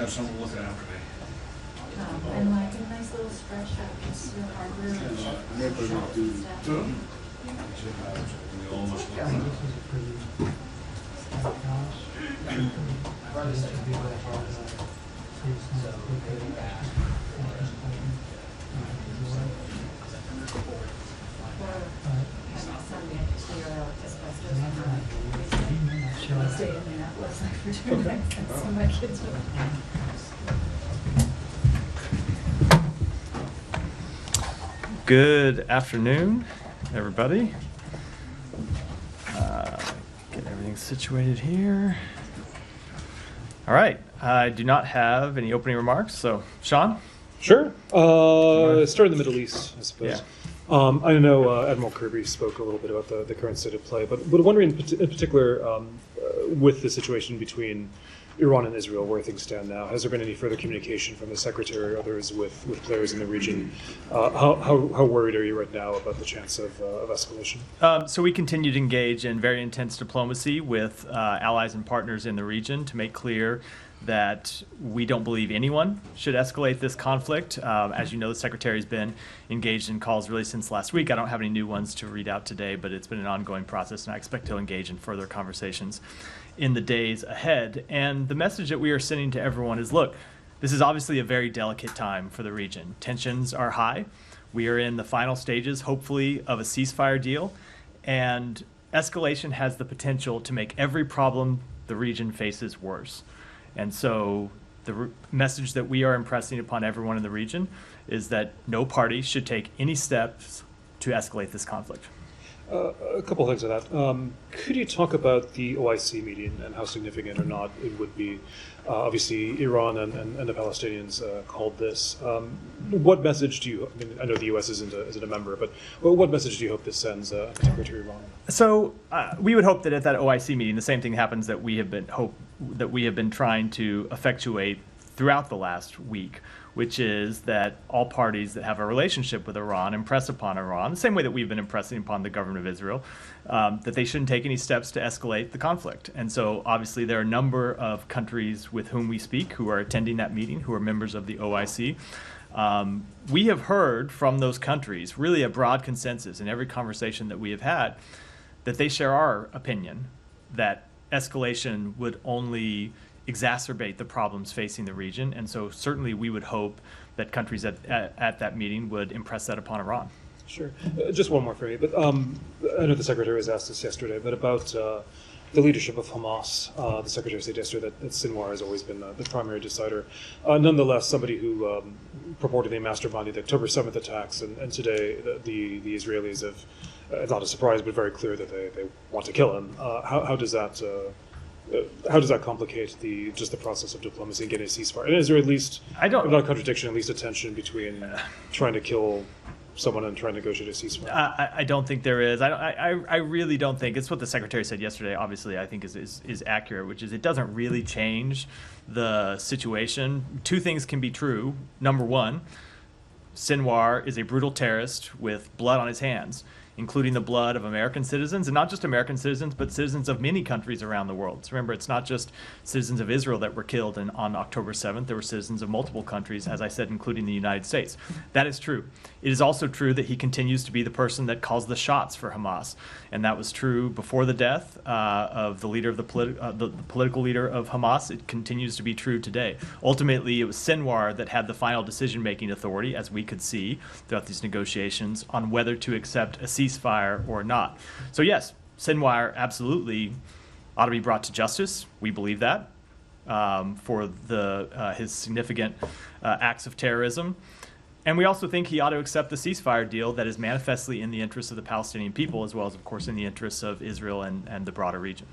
have someone looking after me. And like a nice little spreadsheet, just your hardware and stuff. We almost look Stay in Minneapolis like for 2 nights, and some of my kids were. Good afternoon, everybody. Get everything situated here. All right, I do not have any opening remarks, so Sean? Sure. Start in the Middle East, I suppose. Yeah. I know Admiral Kirby spoke a little bit about the current state of play, but wondering in particular with the situation between Iran and Israel, where things stand now, has there been any further communication from the Secretary or others with players in the region? How worried are you right now about the chance of escalation? So we continue to engage in very intense diplomacy with allies and partners in the region to make clear that we don't believe anyone should escalate this conflict. As you know, the Secretary's been engaged in calls really since last week. I don't have any new ones to read out today, but it's been an ongoing process, and I expect to engage in further conversations in the days ahead. And the message that we are sending to everyone is, look, this is obviously a very delicate time for the region. Tensions are high. We are in the final stages, hopefully, of a ceasefire deal, and escalation has the potential to make every problem the region faces worse. And so the message that we are impressing upon everyone in the region is that no party should take any steps to escalate this conflict. A couple things on that. Could you talk about the OIC meeting and how significant or not it would be? Obviously, Iran and the Palestinians called this. What message do you, I mean, I know the U.S. isn't a member, but what message do you hope this sends, particularly to Iran? So we would hope that at that OIC meeting, the same thing happens that we have been trying to effectuate throughout the last week, which is that all parties that have a relationship with Iran impress upon Iran, the same way that we've been impressing upon the government of Israel, that they shouldn't take any steps to escalate the conflict. And so obviously there are a number of countries with whom we speak who are attending that meeting, who are members of the OIC. We have heard from those countries really a broad consensus in every conversation that we have had that they share our opinion that escalation would only exacerbate the problems facing the region. And so certainly we would hope that countries at that meeting would impress that upon Iran. Sure. Just one more for me. But I know the Secretary was asked this yesterday, but about the leadership of Hamas. The Secretary said yesterday that Sinwar has always been the primary decider. Nonetheless, somebody who purportedly masterminded the October 7th attacks, and today the Israelis have, it's not a surprise, but very clear that they want to kill him. How does that complicate the process of diplomacy and getting a ceasefire? And is there at least, not a contradiction, at least a tension between trying to kill someone and trying to negotiate a ceasefire? I don't think there is. I really don't think. It's what the Secretary said yesterday, obviously, I think is accurate, which is it doesn't really change the situation. Two things can be true. Number one, Sinwar is a brutal terrorist with blood on his hands, including the blood of American citizens, and not just American citizens, but citizens of many countries around the world. So remember, it's not just citizens of Israel that were killed on October 7th. There were citizens of multiple countries, as I said, including the United States. That is true. It is also true that he continues to be the person that calls the shots for Hamas. And that was true before the death of the leader of the political leader of Hamas. It continues to be true today. Ultimately, it was Sinwar that had the final decision-making authority, as we could see throughout these negotiations, on whether to accept a ceasefire or not. So yes, Sinwar absolutely ought to be brought to justice. We believe that for his significant acts of terrorism. And we also think he ought to accept the ceasefire deal that is manifestly in the interests of the Palestinian people, as well as, of course, in the interests of Israel and the broader region.